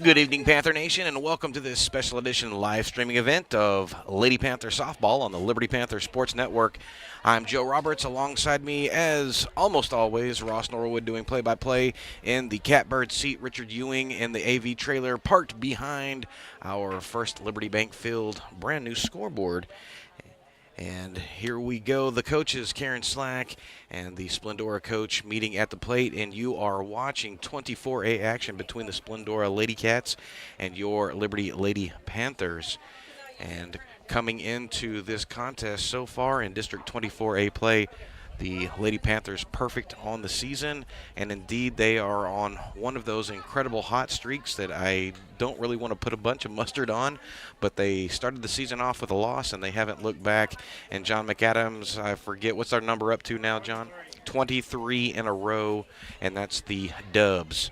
Good evening, Panther Nation, and welcome to this special edition live streaming event of Lady Panther Softball on the Liberty Panther Sports Network. I'm Joe Roberts. Alongside me, as almost always, Ross Norwood doing play-by-play in the catbird seat, Richard Ewing in the AV trailer parked behind our First Liberty Bank Field brand new scoreboard. And here we go, the coaches, Karen Slack and the Splendora coach meeting at the plate, and you are watching 24A action between the Splendora Lady Cats and your Liberty Lady Panthers. And coming into this contest so far in District 24A play, the Lady Panthers perfect on the season, and indeed they are on one of those incredible hot streaks that I don't really want to put a bunch of mustard on, but they started the season off with a loss and they haven't looked back. And John McAdams, I forget, what's our number up to now, John? 23 in a row, and that's the Dubs.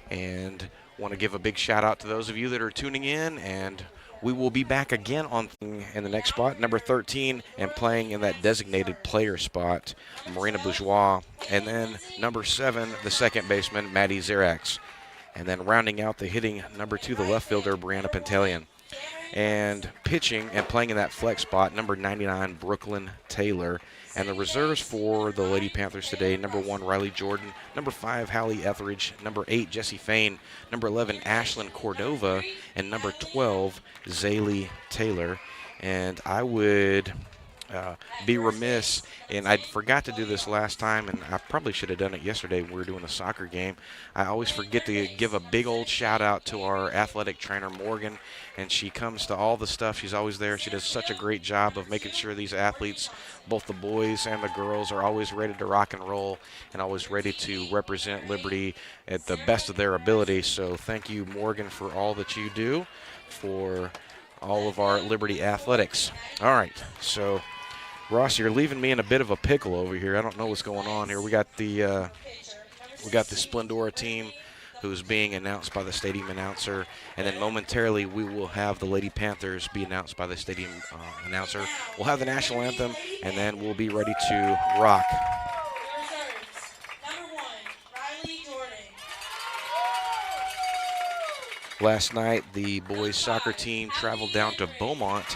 And want to give a big shout out to those of you that are tuning in, and we will be back again in the next spot, number 13, and playing in that designated player spot, Marina Bourgeois. And then number 7, the second baseman, Maddie Zirax. And then rounding out the hitting, number 2, the left fielder, Brianna Pantaleon. And pitching and playing in that flex spot, number 99, Brooklyn Taylor. And the reserves for the Lady Panthers today, number 1, Riley Jordan, number 5, Hallie Etheridge, number 8, Jessie Fain, number 11, Ashlyn Cordova, and number 12, Zaylee Taylor. And I would be remiss, and I forgot to do this last time, and I probably should have done it yesterday when we were doing the soccer game. I always forget to give a big old shout out to our athletic trainer, Morgan, and she comes to all the stuff. She's always there. She does such a great job of making sure these athletes, both the boys and the girls, are always ready to rock and roll and always ready to represent Liberty at the best of their ability. So thank you, Morgan, for all that you do for all of our Liberty athletics. All right, so Ross, you're leaving me in a bit of a pickle over here. I don't know what's going on here. We got the Splendora team who's being announced by the stadium announcer, and then momentarily we will have the Lady Panthers be announced by the stadium announcer. We'll have the national anthem, and then we'll be ready to rock. Last night, the boys soccer team traveled down to Beaumont,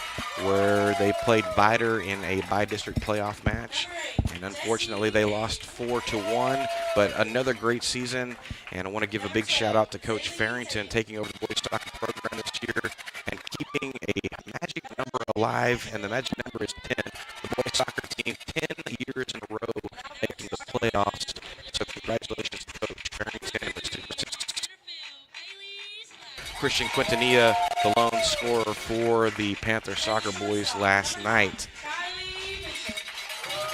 where they played Vider in a bi-district playoff match. And unfortunately, they lost 4-1, but another great season. And I want to give a big shout out to Coach Farrington taking over the boys soccer program this year and keeping a magic number alive, and the magic number is 10. The boys soccer team, 10 years in a row, making the playoffs. So congratulations to Coach Farrington and the Super Christian Quintanilla, the lone scorer for the Panther soccer boys last night.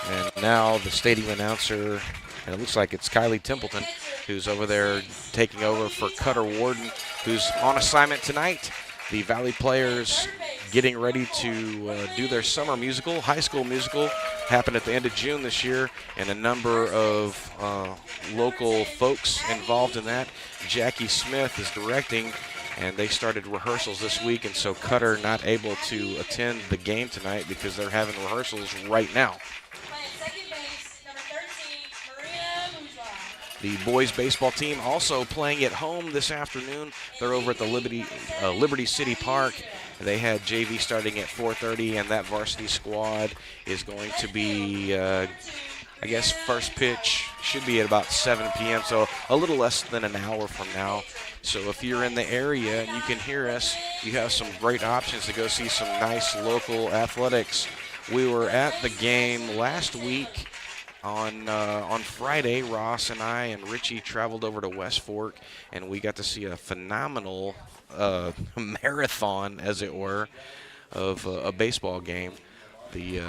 And now the stadium announcer, and it looks like it's Kylie Templeton, who's over there taking over for Cutter Warden, who's on assignment tonight. The Valley players getting ready to do their summer musical, high school musical, happened at the end of June this year, and a number of local folks involved in that. Jackie Smith is directing, and they started rehearsals this week, and so Cutter not able to attend the game tonight because they're having rehearsals right now. The boys baseball team also playing at home this afternoon. They're over at the Liberty City Park. They had JV starting at 4:30, and that varsity squad is going to be, I guess, first pitch should be at about 7 p.m., so a little less than an hour from now. So if you're in the area and you can hear us, you have some great options to go see some nice local athletics. We were at the game last week on Friday. Ross and I and Richie traveled over to West Fork, and we got to see a phenomenal marathon, as it were, of a baseball game. The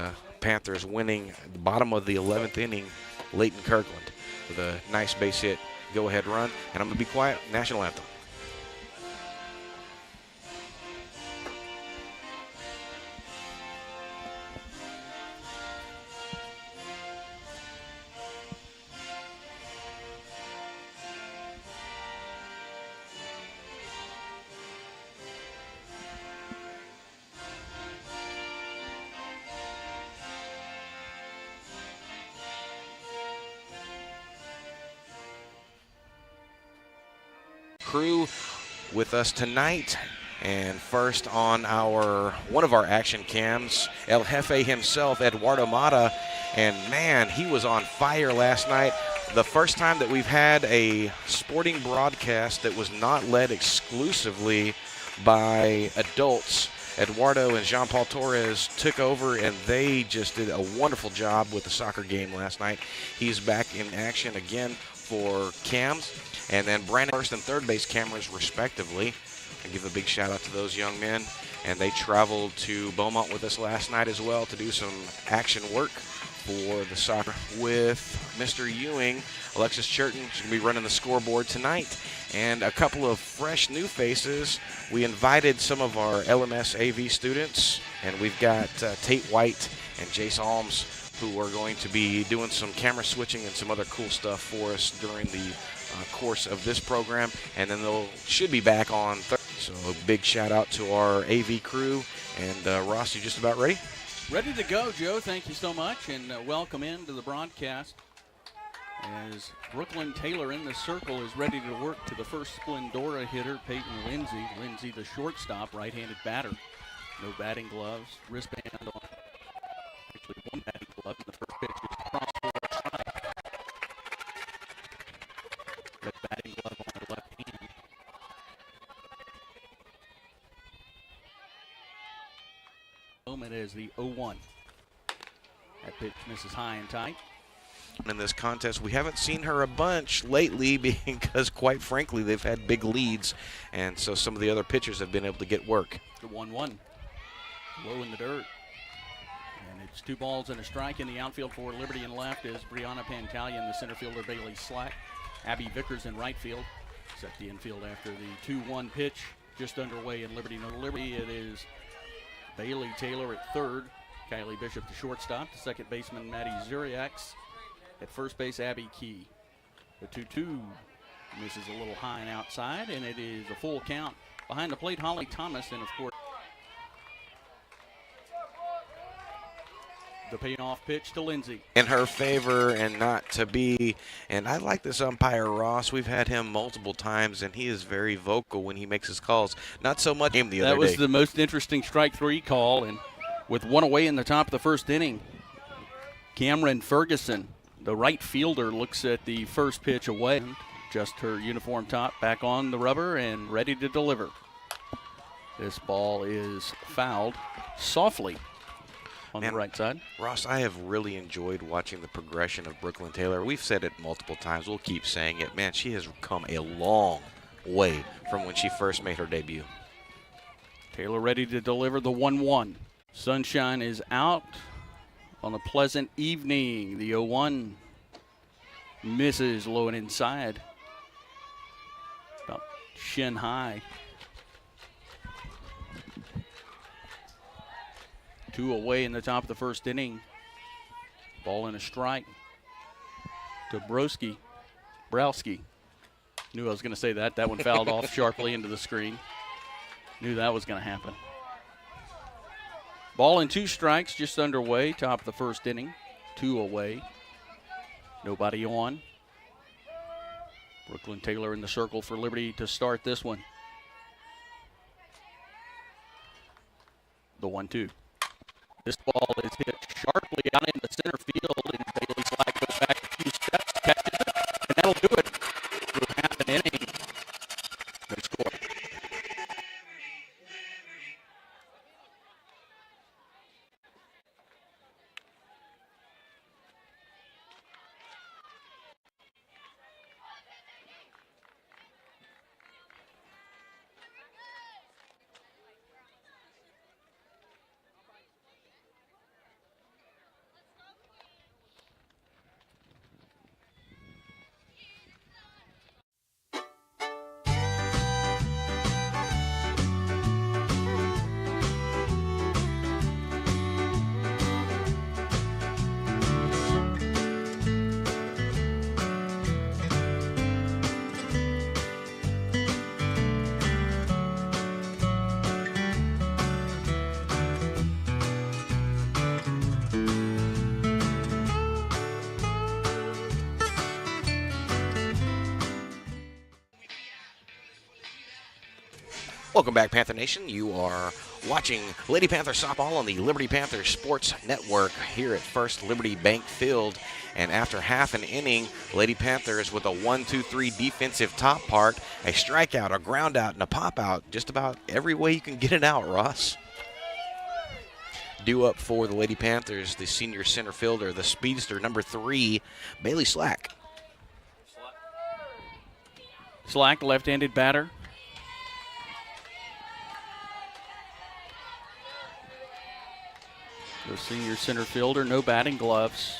Panthers winning the bottom of the 11th inning, Leighton Kirkland with a nice base hit, go-ahead run. And I'm going to be quiet. National anthem. Crew with us tonight. And first on one of our action cams, El Jefe himself, Eduardo Mata. And man, he was on fire last night. The first time that we've had a sporting broadcast that was not led exclusively by adults. Eduardo and Jean-Paul Torres took over, and they just did a wonderful job with the soccer game last night. He's back in action again for cams, and then Brandon first and third base cameras respectively. I give a big shout out to those young men, and they traveled to Beaumont with us last night as well to do some action work for the soccer with Mr. Ewing. Alexis Churton is going to be running the scoreboard tonight, and a couple of fresh new faces. We invited some of our LMS-AV students, and we've got Tate White and Jace Alms, who are going to be doing some camera switching and some other cool stuff for us during the course of this program, and then they should be back on Thursday. So a big shout out to our AV crew. And Ross, you just about ready? Ready to go, Joe. Thank you so much, and welcome into the broadcast. As Brooklyn Taylor in the circle is ready to work to the first Splendora hitter, Peyton Lindsay. Lindsay, the shortstop, right-handed batter. No batting gloves, wristband on. Actually, one batting glove, and the first pitch is cross for a strike. Red batting glove on the left hand. Moment is the 0-1. That pitch misses high and tight. In this contest, we haven't seen her a bunch lately because, quite frankly, they've had big leads, and so some of the other pitchers have been able to get work. The 1-1, low in the dirt, and it's 2 balls and a strike. In the outfield for Liberty and left is Brianna Pantalian, the center fielder Bailey Slack. Abby Vickers in right field. Set the infield after the 2-1 pitch, just underway in Liberty. No Liberty, it is Bailey Taylor at third, Kylie Bishop the shortstop, the second baseman Maddie Zuriaks. At first base, Abby Key. The 2-2 misses a little high and outside, and it is a full count. Behind the plate, Holly Thomas, and of course, the payoff pitch to Lindsay. In her favor and not to be, and I like this umpire, Ross. We've had him multiple times, and he is very vocal when he makes his calls. Not so much game the other day. That was the most interesting strike 3 call, and with 1 away in the top of the first inning, Cameron Ferguson, the right fielder, looks at the first pitch away. Just her uniform top back on the rubber and ready to deliver. This ball is fouled softly on the right side. Ross, I have really enjoyed watching the progression of Brooklyn Taylor. We've said it multiple times. We'll keep saying it. Man, she has come a long way from when she first made her debut. Taylor ready to deliver the 1-1. Sunshine is out on a pleasant evening. The 0-1 misses low and inside. About shin high. 2 away in the top of the first inning. Ball and a strike to Browski. Knew I was going to say that. That one fouled off sharply into the screen. Knew that was going to happen. Ball and 2 strikes just underway, top of the first inning. 2 away. Nobody on. Brooklyn Taylor in the circle for Liberty to start this one. The 1-2. This ball is hit sharply out into center field, and Bailey Slack goes back a few steps, catches it, and that'll do it through half an inning. No score. Welcome back, Panther Nation. You are watching Lady Panther softball on the Liberty Panther Sports Network here at First Liberty Bank Field. And after half an inning, Lady Panthers with a 1-2-3 defensive top part, a strikeout, a ground out, and a pop out. Just about every way you can get it out, Ross. Due up for the Lady Panthers, the senior center fielder, the speedster, number 3, Bailey Slack. Slack, left-handed batter. The senior center fielder, no batting gloves.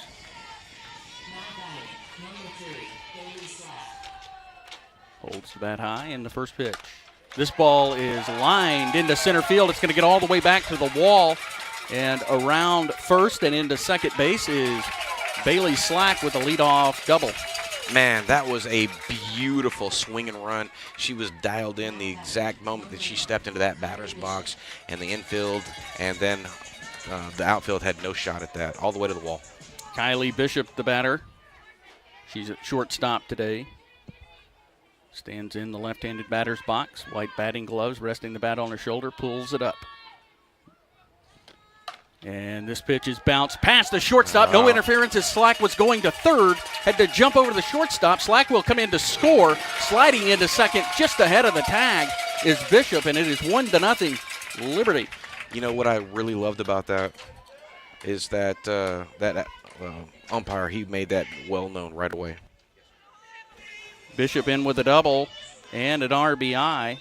Holds the bat high in the first pitch. This ball is lined into center field. It's going to get all the way back to the wall. And around first and into second base is Bailey Slack with a leadoff double. Man, that was a beautiful swing and run. She was dialed in the exact moment that she stepped into that batter's box and the infield, and then the outfield had no shot at that, all the way to the wall. Kylie Bishop, the batter. She's at shortstop today. Stands in the left-handed batter's box. White batting gloves, resting the bat on her shoulder, pulls it up. And this pitch is bounced past the shortstop. No interference as Slack was going to third. Had to jump over to the shortstop. Slack will come in to score. Sliding into second just ahead of the tag is Bishop, and it is 1-0 Liberty. You know what I really loved about that is that umpire, he made that well known right away. Bishop in with a double and an RBI.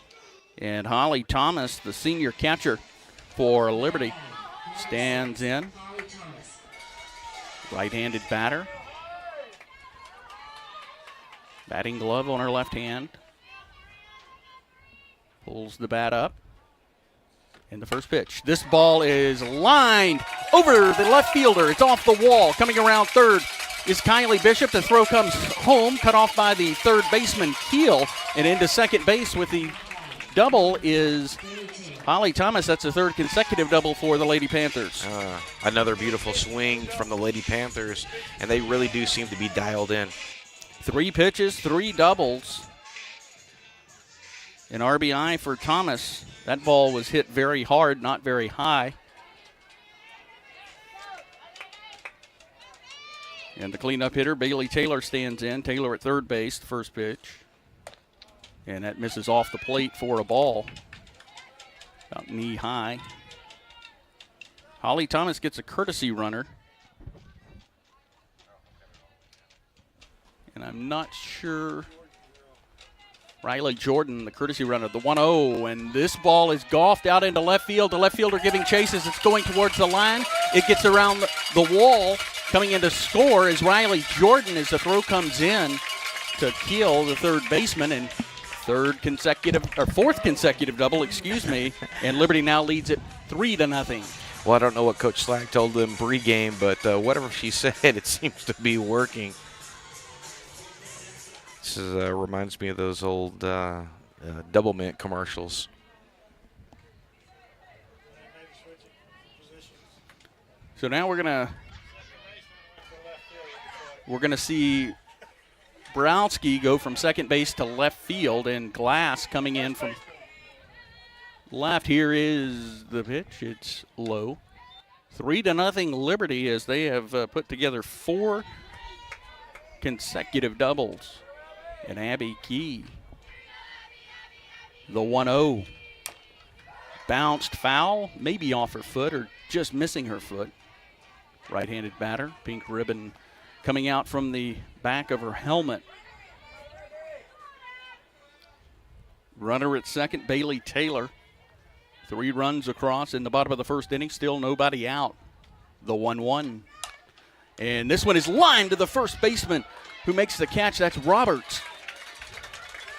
And Holly Thomas, the senior catcher for Liberty, stands in. Right-handed batter. Batting glove on her left hand. Pulls the bat up. In the first pitch. This ball is lined over the left fielder. It's off the wall. Coming around third is Kylie Bishop. The throw comes home, cut off by the third baseman Keel. And into second base with the double is Holly Thomas. That's the third consecutive double for the Lady Panthers. Another beautiful swing from the Lady Panthers, and they really do seem to be dialed in. 3 pitches, 3 doubles. An RBI for Thomas. That ball was hit very hard, not very high. And the cleanup hitter, Bailey Taylor, stands in. Taylor at third base, the first pitch. And that misses off the plate for a ball. About knee high. Holly Thomas gets a courtesy runner. And I'm not sure. Riley Jordan, the courtesy runner, the 1-0, and this ball is golfed out into left field. The left fielder giving chases. It's going towards the line. It gets around the wall. Coming in to score is Riley Jordan as the throw comes in to Keel, the third baseman, and fourth consecutive double, and Liberty now leads it 3-0. Well, I don't know what Coach Slack told them pregame, but whatever she said, it seems to be working. This reminds me of those old Double Mint commercials. So now we're gonna see Browski go from second base to left field, and Glass coming in from left. Here is the pitch. It's low. 3-0 Liberty as they have put together 4 consecutive doubles. And Abby Key, the 1-0. Bounced foul, maybe off her foot or just missing her foot. Right-handed batter, pink ribbon coming out from the back of her helmet. Runner at second, Bailey Taylor. 3 runs across in the bottom of the first inning, still nobody out. The 1-1. And this one is lined to the first baseman who makes the catch. That's Roberts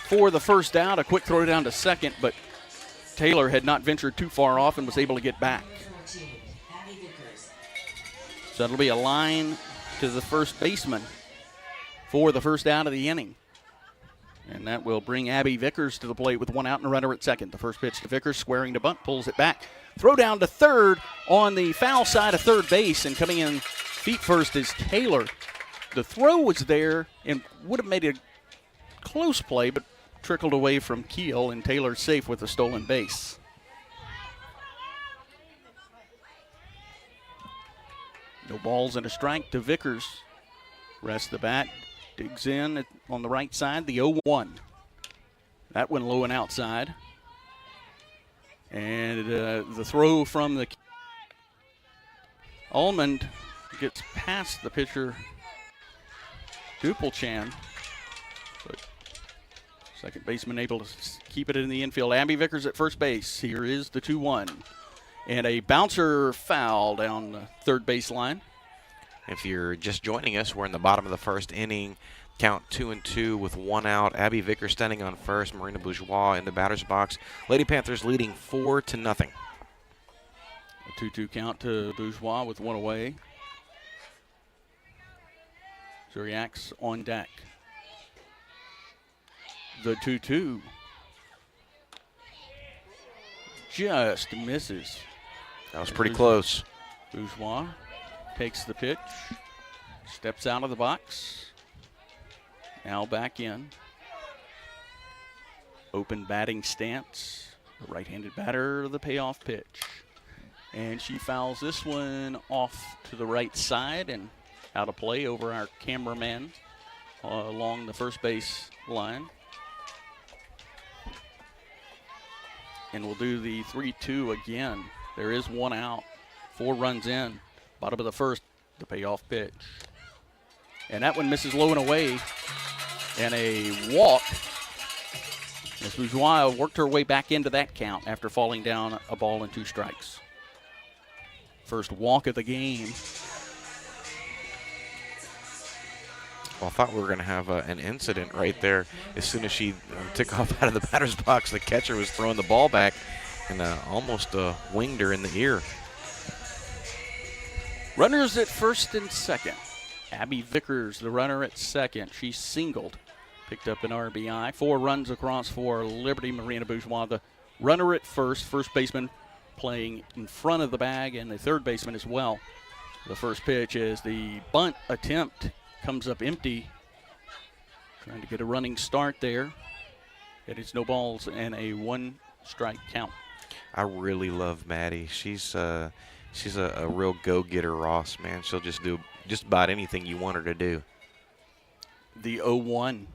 for the first out. A quick throw down to second, but Taylor had not ventured too far off and was able to get back. So that'll be a line to the first baseman for the first out of the inning. And that will bring Abby Vickers to the plate with 1 out and a runner at second. The first pitch to Vickers, squaring to bunt, pulls it back. Throw down to third on the foul side of third base, and coming in feet first is Taylor. The throw was there and would have made a close play, but trickled away from Keel, and Taylor's safe with a stolen base. No balls and a strike to Vickers. Rests the bat, digs in on the right side, the 0-1. That one low and outside. And the throw from the Almond gets past the pitcher, Dupelchan. But second baseman able to keep it in the infield. Abby Vickers at first base. Here is the 2-1. And a bouncer foul down the third baseline. If you're just joining us, we're in the bottom of the first inning. Count 2-2 with 1 out. Abby Vickers standing on first. Marina Bourgeois in the batter's box. Lady Panthers leading 4-0. A 2-2 count to Bourgeois with 1 away. Zuriak's on deck. The 2-2 just misses. That was pretty close. Bourgeois takes the pitch, steps out of the box, now back in. Open batting stance, the right-handed batter, the payoff pitch. And she fouls this one off to the right side and out of play over our cameraman along the first base line. And we'll do the 3-2 again. There is 1 out, 4 runs in. Bottom of the first, the payoff pitch. And that one misses low and away. And a walk. As Bourgeois worked her way back into that count after falling down a ball and 2 strikes. First walk of the game. Well, I thought we were going to have an incident right there. As soon as she took off out of the batter's box, the catcher was throwing the ball back and almost winged her in the ear. Runners at first and second. Abby Vickers, the runner at second. She singled, picked up an RBI. 4 runs across for Liberty. Marina Bourgeois, the runner at first baseman playing in front of the bag, and the third baseman as well. The first pitch is the bunt attempt. Comes up empty. Trying to get a running start there. It is no balls and a 1-strike count. I really love Maddie. She's a real go-getter, Ross, man. She'll just do just about anything you want her to do. The 0-1.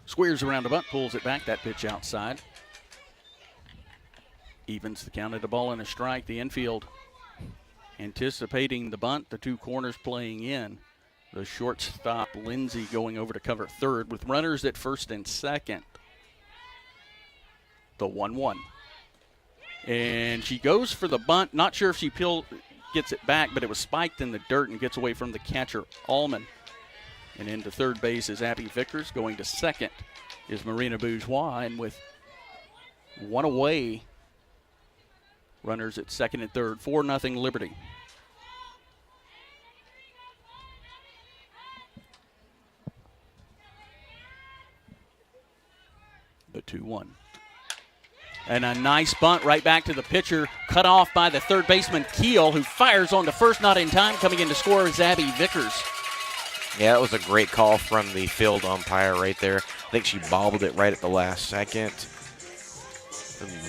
Squares around the bunt, pulls it back. That pitch outside. Evens the count at a ball and a strike. The infield anticipating the bunt. The 2 corners playing in. The shortstop, Lindsay, going over to cover third with runners at first and second. The 1-1. And she goes for the bunt. Not sure if she gets it back, but it was spiked in the dirt and gets away from the catcher, Allman. And into third base is Abby Vickers. Going to second is Marina Bourgeois. And with 1 away, runners at second and third. 4-0 Liberty. The 2-1. And a nice bunt right back to the pitcher, cut off by the third baseman, Keel, who fires on to first, not in time. Coming in to score is Abby Vickers. Yeah, that was a great call from the field umpire right there. I think she bobbled it right at the last second.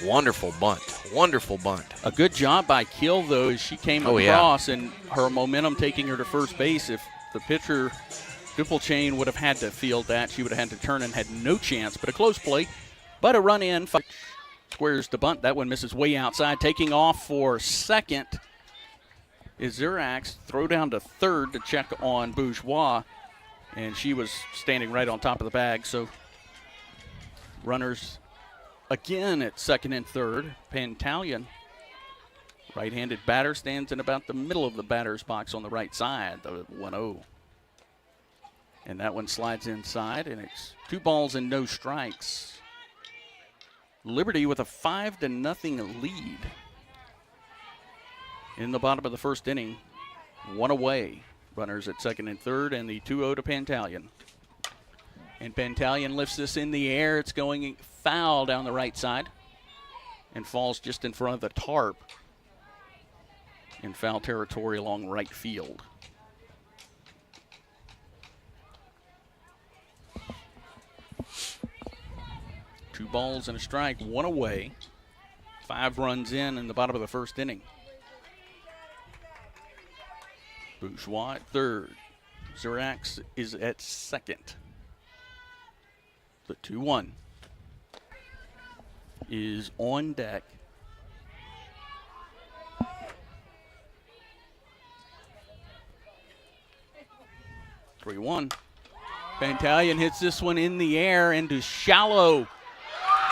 Wonderful bunt. Wonderful bunt. A good job by Keel, though, as she came across and her momentum taking her to first base. If the pitcher, Dupelchain, would have had to field that, she would have had to turn and had no chance. But a close play. But a run in. Squares to bunt. That one misses way outside. Taking off for second is Zurax. Throw down to third to check on Bourgeois. And she was standing right on top of the bag. So runners again at second and third. Pantalian, right-handed batter, stands in about the middle of the batter's box on the right side, the 1-0. And that one slides inside, and it's 2 balls and no strikes. Liberty with a 5-0 lead in the bottom of the first inning. 1 away. Runners at second and third, and the 2-0 to Pantalian. And Pantalian lifts this in the air. It's going foul down the right side and falls just in front of the tarp in foul territory along right field. 2 balls and a strike, 1 away. 5 runs in the bottom of the first inning. Bourgeois at third. Zurax is at second. The 2-1 is on deck. (3-1). Pantalion hits this one in the air into shallow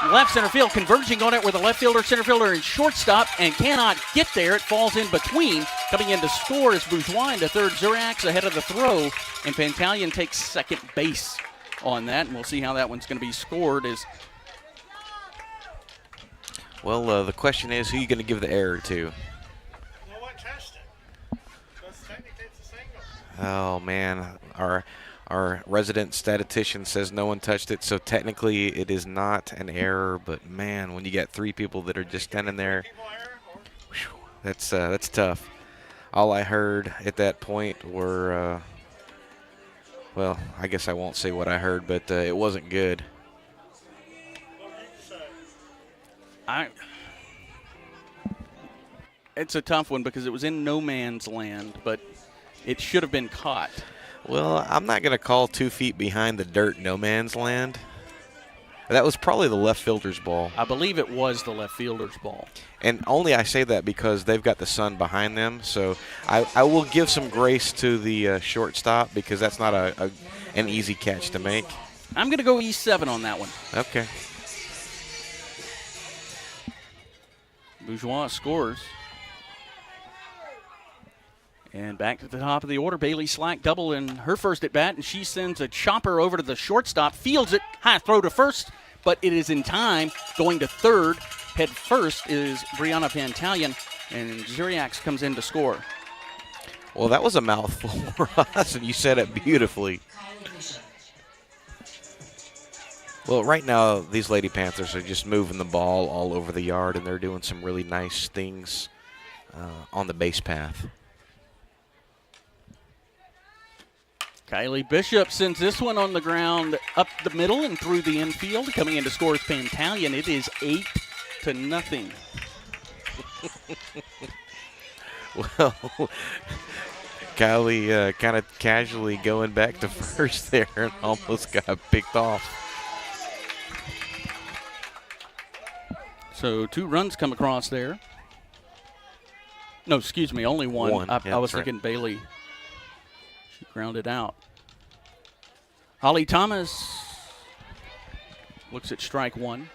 left center field, converging on it with a left fielder, center fielder, and shortstop, and cannot get there. It falls in between. Coming in to score is Bourgeois into third. Zurax ahead of the throw, and Pantalion takes second base on that, and we'll see how that one's going to be scored. Well, the question is, who are you going to give the error to? No one touched it. Because technically it's a single. Oh, man. Our resident statistician says no one touched it, so technically it is not an error. But, man, when you got 3 people that are just standing there, that's tough. All I heard at that point were, well, I guess I won't say what I heard, but it wasn't good. It's a tough one because it was in no man's land, but it should have been caught. Well, I'm not going to call 2 feet behind the dirt no man's land. That was probably the left fielder's ball. I believe it was the left fielder's ball. And only I say that because they've got the sun behind them. So I will give some grace to the shortstop because that's not an easy catch to make. I'm going to go E7 on that one. Okay. Bourgeois scores. And back to the top of the order, Bailey Slack double in her first at bat, and she sends a chopper over to the shortstop, fields it, high throw to first, but it is in time. Going to third, head first is Brianna Pantalion, and Zuriax comes in to score. Well, that was a mouthful, Ross, and you said it beautifully. Well, right now, these Lady Panthers are just moving the ball all over the yard, and they're doing some really nice things on the base path. Kylie Bishop sends this one on the ground up the middle and through the infield. Coming in to score is Pantalion. It is 8-0. Well, Kylie kind of casually going back to first there and almost got picked off. So 2 runs come across there. No, excuse me, only one. I was thinking right. Bailey. She grounded out. Holly Thomas looks at strike 1.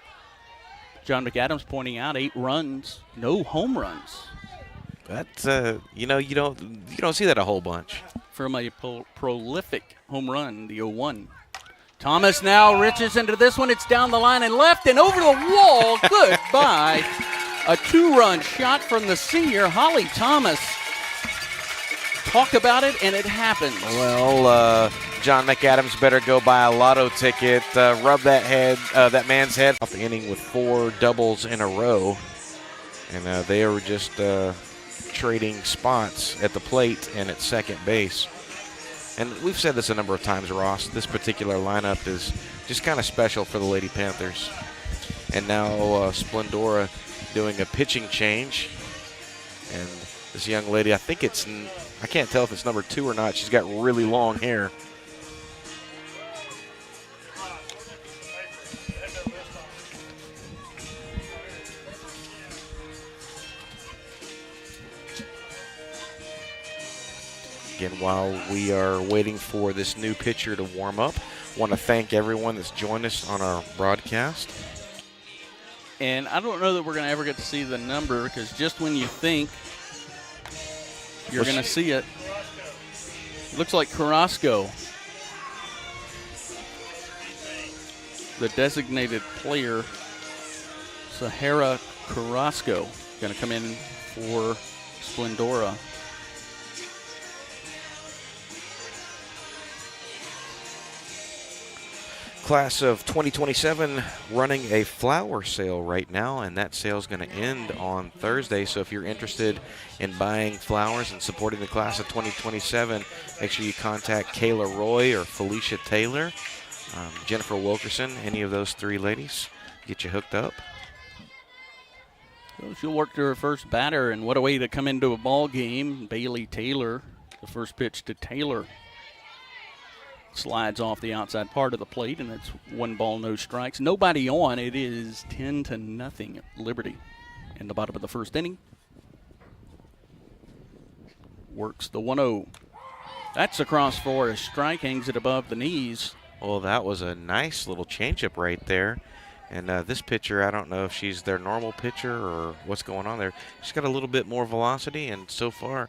John McAdams pointing out 8 runs, no home runs. That's you don't see that a whole bunch. From a prolific home run, the 0-1. Thomas now reaches into this one. It's down the line and left and over the wall. Goodbye. A 2-run shot from the senior, Holly Thomas. Talk about it, and it happens. Well, John McAdams better go buy a lotto ticket, rub that man's head off the inning with 4 doubles in a row. And they were just trading spots at the plate and at second base. And we've said this a number of times, Ross. This particular lineup is just kind of special for the Lady Panthers. And now Splendora doing a pitching change. And this young lady, I can't tell if it's number 2 or not. She's got really long hair. Again, while we are waiting for this new pitcher to warm up, I want to thank everyone that's joined us on our broadcast. And I don't know that we're going to ever get to see the number because just when you think you're going to see it, looks like Carrasco, the designated player, Sahara Carrasco, going to come in for Splendora. Class of 2027 running a flower sale right now, and that sale is going to end on Thursday. So if you're interested in buying flowers and supporting the class of 2027, make sure you contact Kayla Roy or Felicia Taylor, Jennifer Wilkerson, any of those 3 ladies. Get you hooked up. So she'll work to her first batter, and what a way to come into a ball game. Bailey Taylor, the first pitch to Taylor. Slides off the outside part of the plate, and it's 1 ball, no strikes. Nobody on. It is 10-0 Liberty in the bottom of the first inning. Works the 1-0. That's across for a strike, hangs it above the knees. Well, that was a nice little changeup right there. And this pitcher, I don't know if she's their normal pitcher or what's going on there. She's got a little bit more velocity, and so far,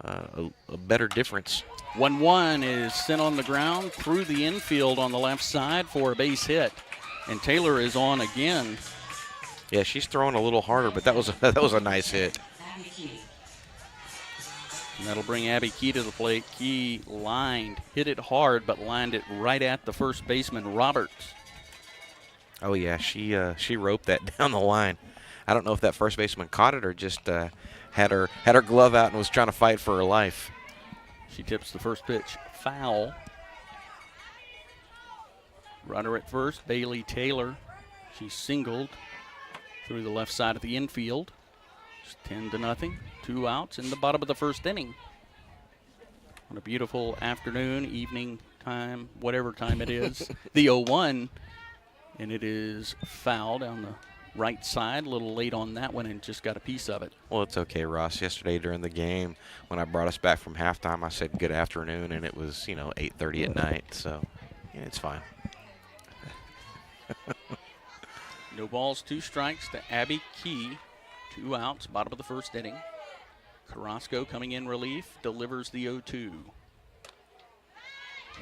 a better difference. 1-1 is sent on the ground through the infield on the left side for a base hit. And Taylor is on again. Yeah, she's throwing a little harder, but that was a nice hit. And that'll bring Abby Key to the plate. Key hit it hard, but lined it right at the first baseman, Roberts. Oh, yeah, she roped that down the line. I don't know if that first baseman caught it or just had her glove out and was trying to fight for her life. She tips the first pitch foul. Runner at first, Bailey Taylor. She's singled through the left side of the infield. It's 10-0, 2 outs in the bottom of the first inning. On a beautiful afternoon, evening time, whatever time it is. The 0-1, and it is foul down the right side. A little late on that one and just got a piece of it. Well, it's okay, Ross. Yesterday during the game, when I brought us back from halftime, I said good afternoon, and it was, 8:30 at night. So, yeah, it's fine. No balls, 2 strikes to Abby Key. 2 outs, bottom of the first inning. Carrasco coming in relief, delivers the 0-2.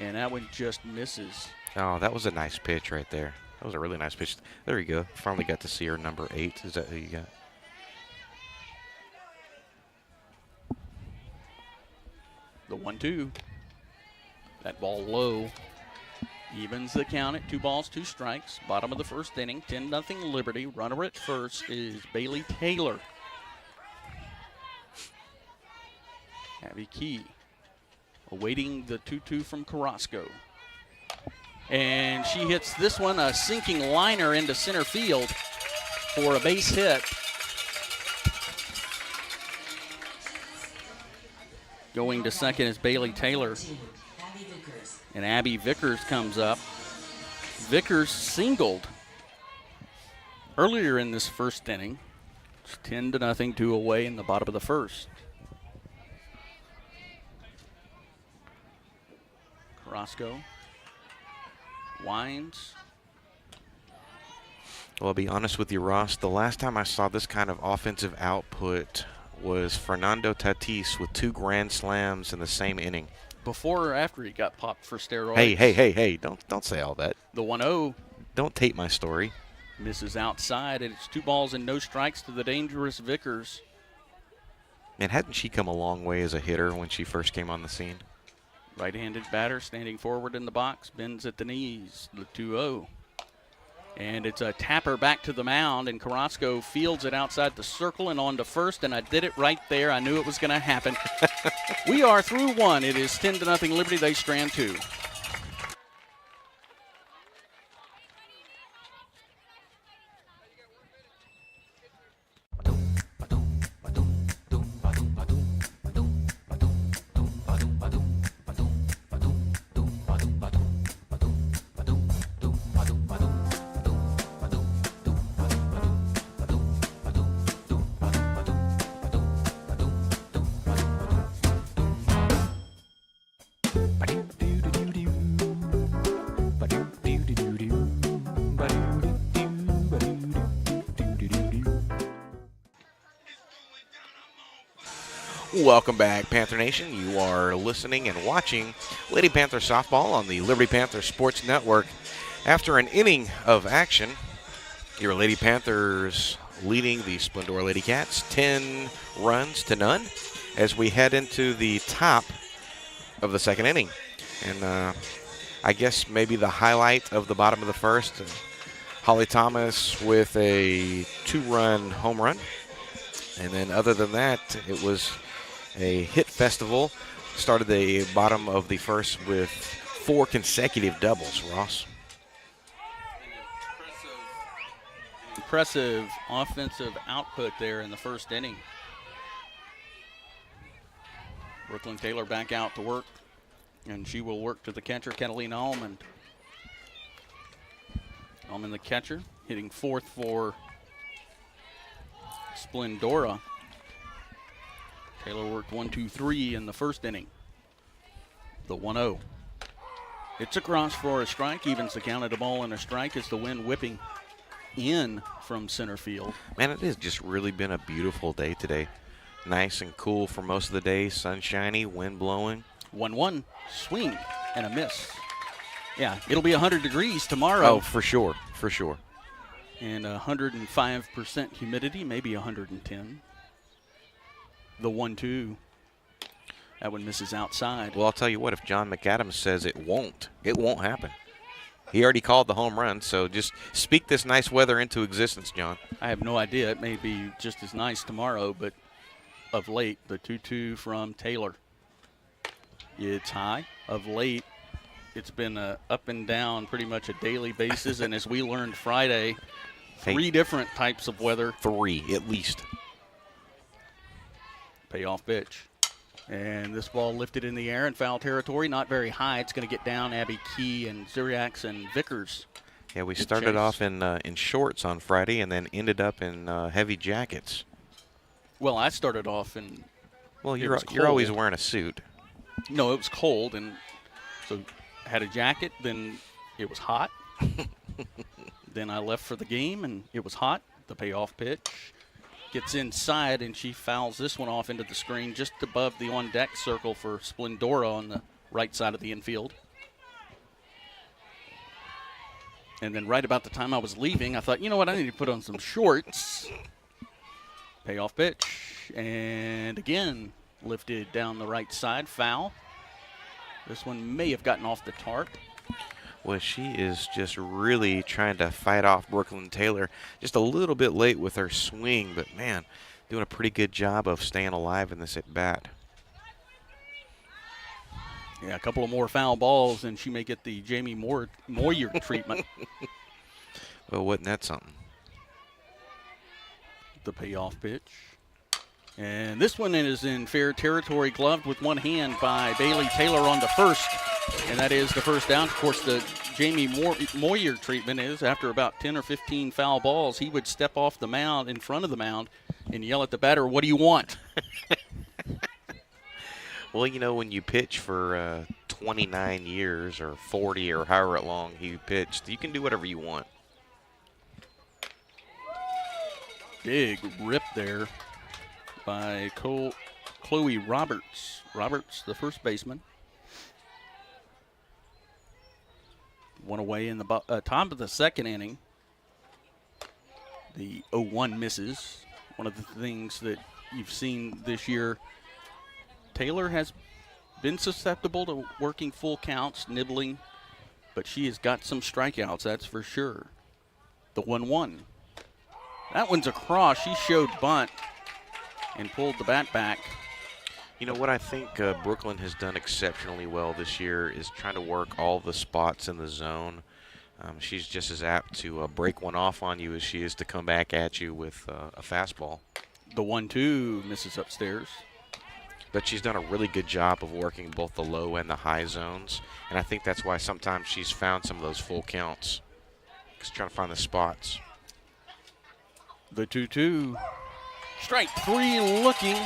And that one just misses. Oh, that was a nice pitch right there. That was a really nice pitch. There you go. Finally got to see her number 8. Is that who you got? The 1-2. That ball low. Evens the count at 2 balls, 2 strikes. Bottom of the first inning, 10-0 Liberty. Runner at first is Bailey Taylor. Abby Key awaiting the 2-2 from Carrasco. And she hits this one, a sinking liner into center field for a base hit. Going to second is Bailey Taylor. And Abby Vickers comes up. Vickers singled earlier in this first inning. It's 10-0, 2 away in the bottom of the first. Carrasco winds. Well, I'll be honest with you, Ross. The last time I saw this kind of offensive output was Fernando Tatis with 2 grand slams in the same inning. Before or after he got popped for steroids? Hey! Don't say all that. The 1-0 Don't tape my story. misses outside, and it's 2 balls and no strikes to the dangerous Vickers. Man, hadn't she come a long way as a hitter when she first came on the scene? Right-handed batter standing forward in the box, bends at the knees, the 2-0. And it's a tapper back to the mound, and Carrasco fields it outside the circle and on to first, and I did it right there. I knew it was going to happen. We are through 1. It is 10-0 Liberty. They strand 2. Welcome back, Panther Nation. You are listening and watching Lady Panther softball on the Liberty Panther Sports Network. After an inning of action, your Lady Panthers leading the Splendora Lady Cats 10 runs to none as we head into the top of the second inning. And I guess maybe the highlight of the bottom of the first, Holly Thomas with a 2-run home run. And then other than that, it was a hit festival. Started the bottom of the first with 4 consecutive doubles, Ross. Impressive offensive output there in the first inning. Brooklyn Taylor back out to work, and she will work to the catcher, Catalina Almond. Almond the catcher, hitting fourth for Splendora. Taylor worked 1-2-3 in the first inning. The 1-0. It's across for a strike, evens the count at a ball and a strike as the wind whipping in from center field. Man, it has just really been a beautiful day today. Nice and cool for most of the day, sunshiny, wind blowing. 1-1, swing and a miss. Yeah, it'll be 100 degrees tomorrow. Oh, for sure, for sure. And 105% humidity, maybe 110. The 1-2. That one misses outside. Well, I'll tell you what, if John McAdams says it won't happen. He already called the home run, so just speak this nice weather into existence, John. I have no idea. It may be just as nice tomorrow, but of late, the 2-2 from Taylor. It's high. Of late, it's been up and down pretty much a daily basis, and as we learned Friday, three different types of weather. Three, at least. Payoff pitch. And this ball lifted in the air in foul territory, not very high. It's going to get down Abby Key and Zuriax and Vickers. Yeah, we started off in shorts on Friday and then ended up in heavy jackets. Well, I started off in. Well, you're always wearing a suit. No, it was cold, and so I had a jacket. Then it was hot. Then I left for the game, and it was hot. The payoff pitch gets inside, and she fouls this one off into the screen just above the on-deck circle for Splendora on the right side of the infield. And then right about the time I was leaving, I thought, you know what, I need to put on some shorts. Payoff pitch, and again, lifted down the right side, foul. This one may have gotten off the tarp. Well, she is just really trying to fight off Brooklyn Taylor. Just a little bit late with her swing, but man, doing a pretty good job of staying alive in this at-bat. Yeah, a couple of more foul balls, and she may get the Jamie Moyer treatment. Well, wasn't that something? The payoff pitch. And this one is in fair territory, gloved with one hand by Bailey Taylor on the first. And that is the first down. Of course, the Jamie Moyer treatment is after about 10 or 15 foul balls, he would step off the mound, in front of the mound, and yell at the batter, "What do you want?" Well, you know, when you pitch for 29 years or 40 or however long you pitched, you can do whatever you want. Big rip there by Chloe Roberts. Roberts, the first baseman. One away in the top of the second inning. The 0-1 misses. One of the things that you've seen this year, Taylor has been susceptible to working full counts, nibbling, but she has got some strikeouts, that's for sure. The 1-1. That one's across. She showed bunt and pulled the bat back. You know what I think Brooklyn has done exceptionally well this year is trying to work all the spots in the zone. She's just as apt to break one off on you as she is to come back at you with a fastball. The 1-2 misses upstairs. But she's done a really good job of working both the low and the high zones. And I think that's why sometimes she's found some of those full counts. She's trying to find the spots. The 2-2. Strike three looking.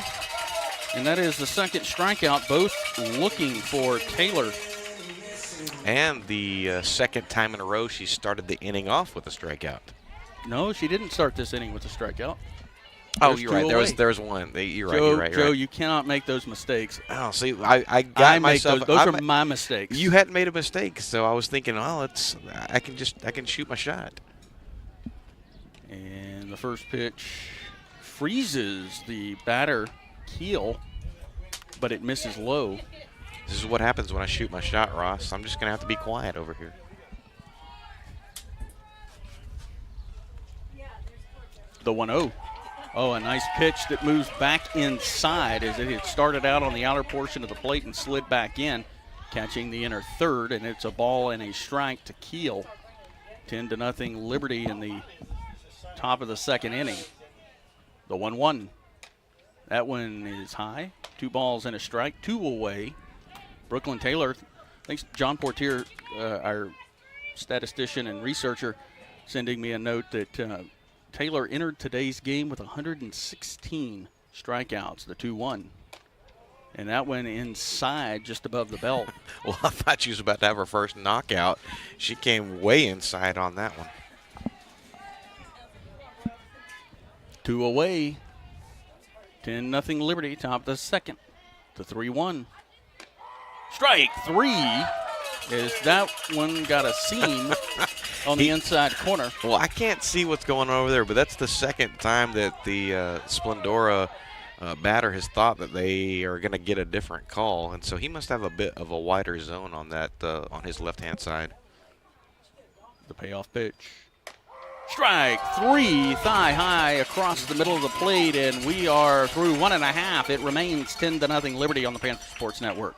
And that is the second strikeout, both looking for Taylor. And the second time in a row she started the inning off with a strikeout. No, she didn't start this inning with a strikeout. Oh, you're right. There was one. You're right. Joe, you cannot make those mistakes. Oh, see, I got myself. Those are my mistakes. You hadn't made a mistake, so I was thinking, oh, I can shoot my shot. And the first pitch freezes the batter keel, but it misses low. This is what happens when I shoot my shot, Ross. I'm just going to have to be quiet over here. The 1-0. Oh, a nice pitch that moves back inside as it had started out on the outer portion of the plate and slid back in, catching the inner third, and it's a ball and a strike to Keel. 10-0 Liberty in the top of the second inning. The 1-1. That one is high. 2 balls and a strike. 2 away. Brooklyn Taylor, thanks John Portier, our statistician and researcher, sending me a note that Taylor entered today's game with 116 strikeouts, the 2-1. And that went inside just above the belt. Well, I thought she was about to have her first knockout. She came way inside on that one. 2 away. 10-0 Liberty, top of the second. The 3-1. Strike 3. As that one got a seam on the inside corner. Well, I can't see what's going on over there, but that's the second time that the Splendora batter has thought that they are going to get a different call, and so he must have a bit of a wider zone on that on his left-hand side. The payoff pitch. Strike 3, thigh high across the middle of the plate, and we are through 1.5. It remains 10-0 Liberty on the Panther Sports Network.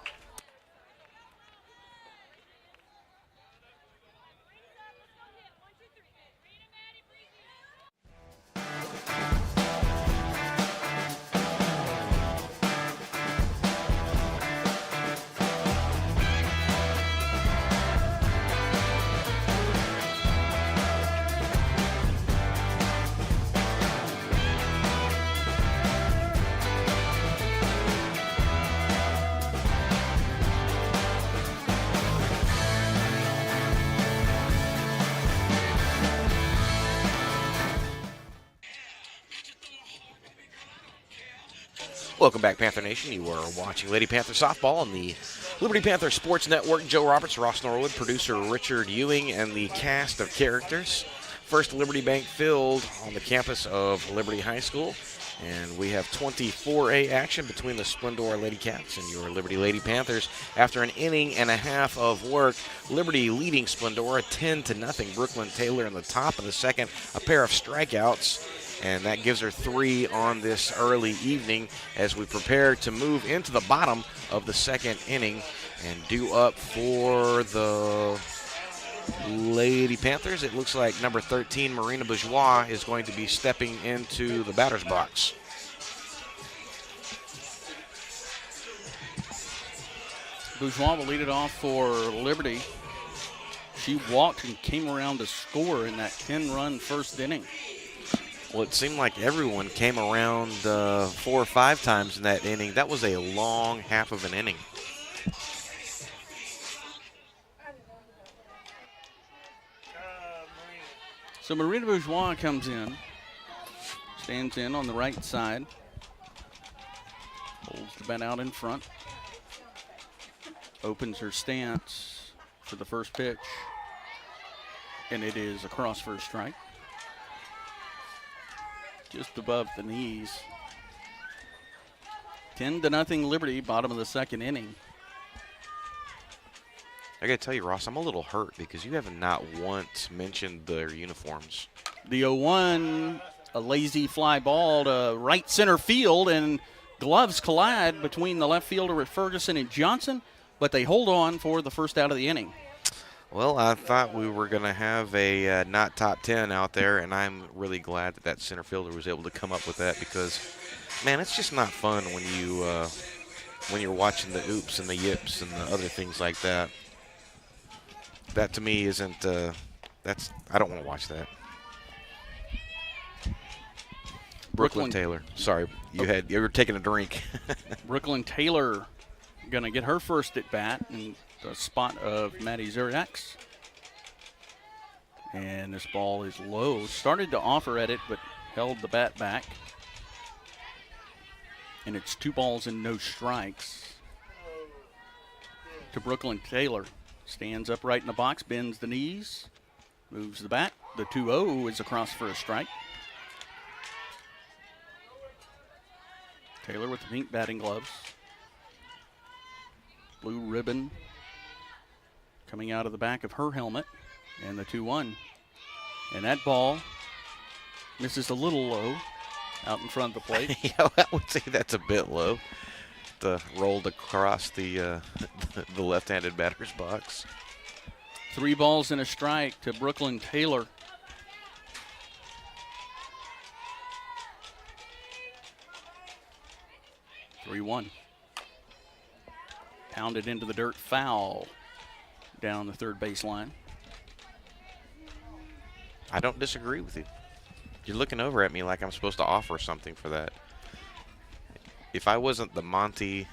Welcome back, Panther Nation. You are watching Lady Panther Softball on the Liberty Panther Sports Network. Joe Roberts, Ross Norwood, producer Richard Ewing, and the cast of characters. First Liberty Bank Field on the campus of Liberty High School. And we have 24A action between the Splendora Lady Cats and your Liberty Lady Panthers. After an inning and a half of work, Liberty leading Splendora 10-0. Brooklyn Taylor in the top of the second, a pair of strikeouts. And that gives her 3 on this early evening as we prepare to move into the bottom of the second inning and due up for the Lady Panthers. It looks like number 13, Marina Bourgeois, is going to be stepping into the batter's box. Bourgeois will lead it off for Liberty. She walked and came around to score in that 10-run first inning. Well, it seemed like everyone came around 4 or 5 times in that inning. That was a long half of an inning. So Marina Bourgeois comes in, stands in on the right side, holds the bat out in front, opens her stance for the first pitch, and it is across for a strike. Just above the knees. 10-0 Liberty, bottom of the second inning. I got to tell you, Ross, I'm a little hurt because you have not once mentioned their uniforms. The 0-1, a lazy fly ball to right center field, and gloves collide between the left fielder at Ferguson and Johnson, but they hold on for the first out of the inning. Well, I thought we were going to have a not top 10 out there, and I'm really glad that that center fielder was able to come up with that because, man, it's just not fun when you when you're watching the oops and the yips and the other things like that. That to me isn't that's I don't want to watch that. Brooklyn Taylor. Sorry, you were taking a drink. Brooklyn Taylor going to get her first at bat in the spot of Maddie Zuriak's. And this ball is low. Started to offer at it, but held the bat back. And it's 2 balls and no strikes to Brooklyn Taylor. Stands upright in the box, bends the knees, moves the bat. The 2-0 is across for a strike. Taylor with the pink batting gloves. Blue ribbon coming out of the back of her helmet. And the 2-1. And that ball misses a little low out in front of the plate. Yeah, I would say that's a bit low. Rolled across the left-handed batter's box. 3 balls and a strike to Brooklyn Taylor. 3-1. Pounded into the dirt, foul down the third baseline. I don't disagree with you. You're looking over at me like I'm supposed to offer something for that. If I wasn't the Monty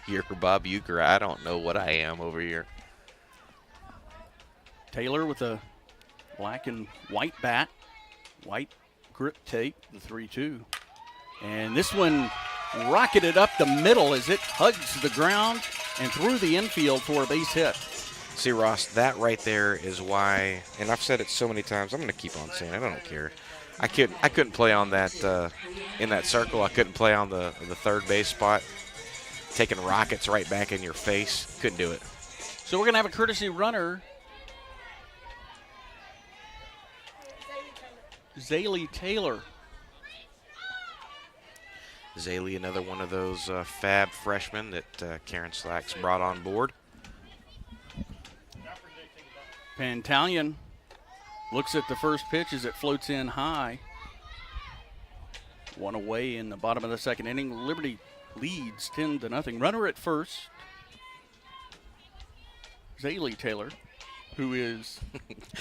or Bob Euchre, I don't know what I am over here. Taylor with a black and white bat, white grip tape, the 3-2. And this one rocketed up the middle as it hugs the ground and through the infield for a base hit. See, Ross, that right there is why, and I've said it so many times, I'm going to keep on saying it, I don't care. I couldn't play on that, in that circle. I couldn't play on the third base spot, taking rockets right back in your face. Couldn't do it. So we're going to have a courtesy runner. Zaylee Taylor. Zaylee, another one of those fab freshmen that Karen Slacks brought on board. Pantalion looks at the first pitch as it floats in high. One away in the bottom of the second inning. Liberty leads 10-0. Runner at first. Zaylee Taylor, who is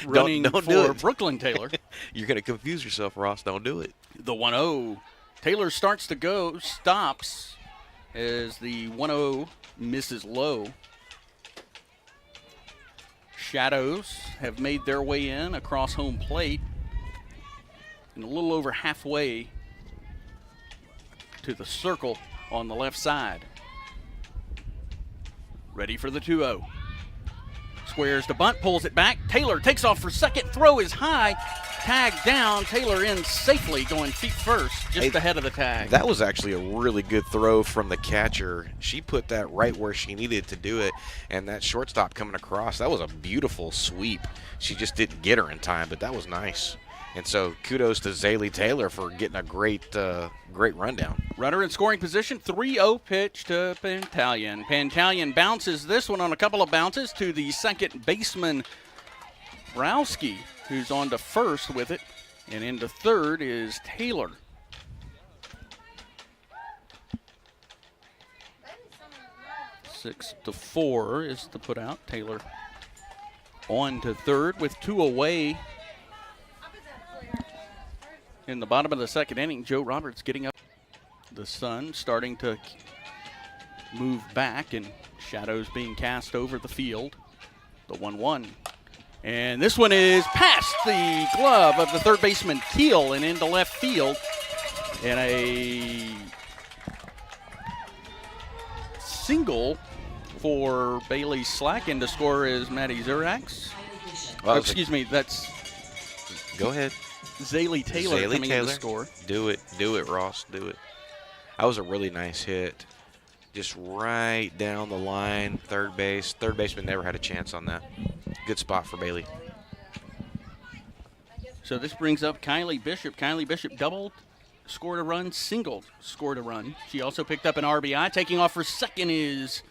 running for Brooklyn Taylor. You're going to confuse yourself, Ross. Don't do it. The 1-0. Taylor starts to go, stops as the 1-0 misses low. Shadows have made their way in across home plate and a little over halfway to the circle on the left side. Ready for the 2-0. Squares to bunt, pulls it back. Taylor takes off for second, throw is high. Tag down, Taylor in safely, going feet first, just ahead of the tag. That was actually a really good throw from the catcher. She put that right where she needed to do it, and that shortstop coming across, that was a beautiful sweep. She just didn't get her in time, but that was nice. And so kudos to Zaylee Taylor for getting a great rundown. Runner in scoring position, 3-0 pitch to Pantalion. Pantalion bounces this one on a couple of bounces to the second baseman, Browski, who's on to first with it, and into third is Taylor. 6-4 is the put out. Taylor on to third with 2 away. In the bottom of the second inning, Joe Roberts getting up. The sun starting to move back and shadows being cast over the field. The 1-1. And this one is past the glove of the third baseman Keel and into left field. And a single for Bailey Slack, and to score is Maddie Zurax. Well, excuse me, that's go ahead. Zaylee Taylor coming in to score. Do it, Ross, do it. That was a really nice hit. Just right down the line, third base. Third baseman never had a chance on that. Good spot for Bailey. So this brings up Kylie Bishop. Kylie Bishop doubled, scored a run, singled, scored a run. She also picked up an RBI. Taking off for second is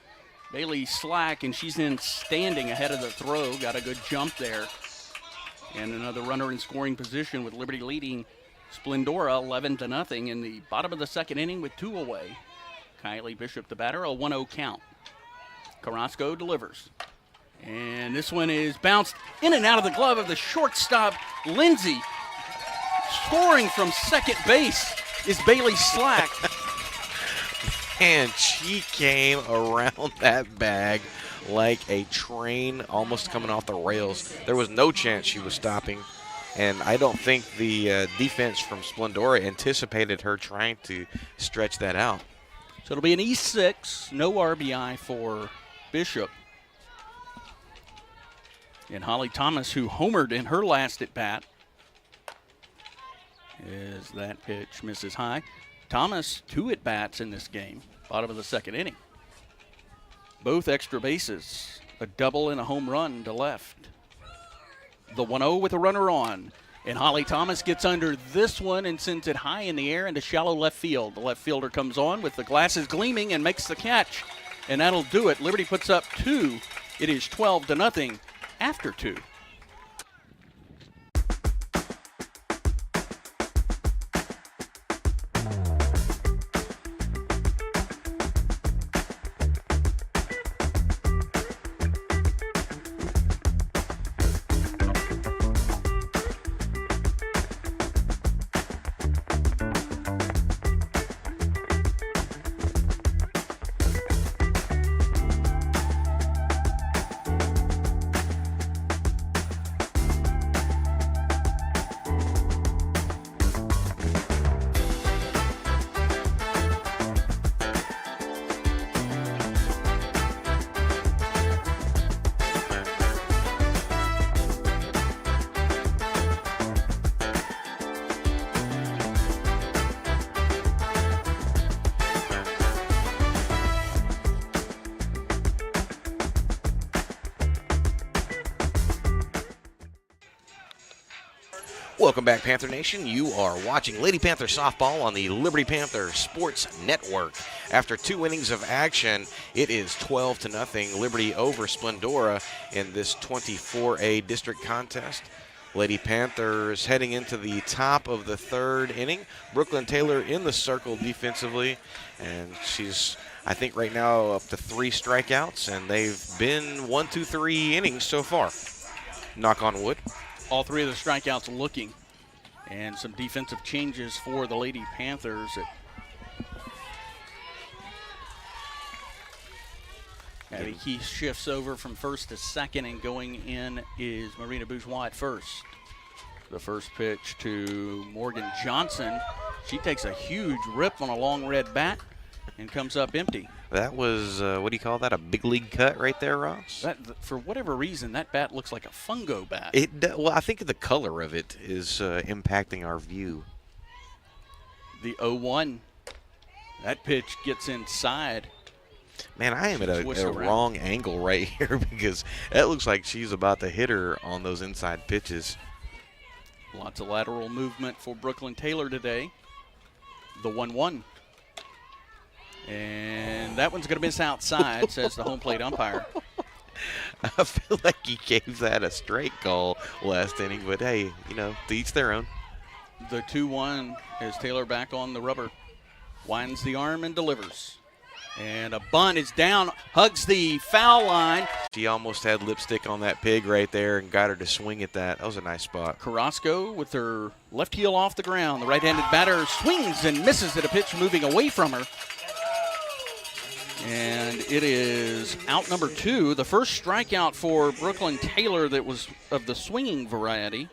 Bailey Slack, and she's in standing ahead of the throw. Got a good jump there. And another runner in scoring position with Liberty leading Splendora 11-0 in the bottom of the second inning with 2 away. Kylie Bishop, the batter, a 1-0 count. Carrasco delivers. And this one is bounced in and out of the glove of the shortstop, Lindsay. Scoring from second base is Bailey Slack. And she came around that bag like a train almost coming off the rails. There was no chance she was stopping. And I don't think the defense from Splendora anticipated her trying to stretch that out. So it'll be an E6, no RBI for Bishop. And Holly Thomas, who homered in her last at bat, is that pitch misses high. Thomas, 2 at bats in this game, bottom of the second inning. Both extra bases, a double and a home run to left. The 1-0 with a runner on. And Holly Thomas gets under this one and sends it high in the air into shallow left field. The left fielder comes on with the glasses gleaming and makes the catch. And that'll do it. Liberty puts up 2. It is 12-0 after 2. Welcome back, Panther Nation. You are watching Lady Panther softball on the Liberty Panther Sports Network. After 2 innings of action, it is 12-0 Liberty over Splendora in this 24A district contest. Lady Panthers heading into the top of the 3rd inning. Brooklyn Taylor in the circle defensively, and she's, I think, right now up to 3 strikeouts, and they've been 1, 2, 3 innings so far. Knock on wood. All 3 of the strikeouts looking, and some defensive changes for the Lady Panthers. He shifts over from first to second, and going in is Marina Bourgeois at first. The first pitch to Morgan Johnson. She takes a huge rip on a long red bat and comes up empty. That was, what do you call that, a big league cut right there, Ross? For whatever reason, that bat looks like a fungo bat. Well, I think the color of it is impacting our view. The 0-1. That pitch gets inside. Man, I am at a wrong angle right here because that looks like she's about to hit her on those inside pitches. Lots of lateral movement for Brooklyn Taylor today. The 1-1. And that one's going to miss outside, says the home plate umpire. I feel like he gave that a straight call last inning, but hey, to each their own. The 2-1 is Taylor back on the rubber. Winds the arm and delivers. And a bunt is down, hugs the foul line. She almost had lipstick on that pig right there and got her to swing at that. That was a nice spot. Carrasco with her left heel off the ground. The right-handed batter swings and misses at a pitch moving away from her. And it is out number 2. The first strikeout for Brooklyn Taylor that was of the swinging variety.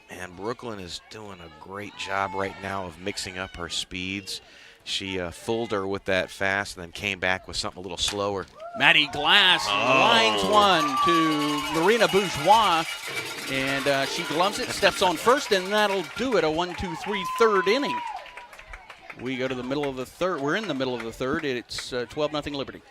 And Brooklyn is doing a great job right now of mixing up her speeds. She fooled her with that fast and then came back with something a little slower. Maddie Glass lines one to Marina Bourgeois, and she gloves it, steps on first, and that'll do it. A 1-2-3 third inning. We go to the middle of the 3rd. We're in the middle of the 3rd. It's 12-0 Liberty.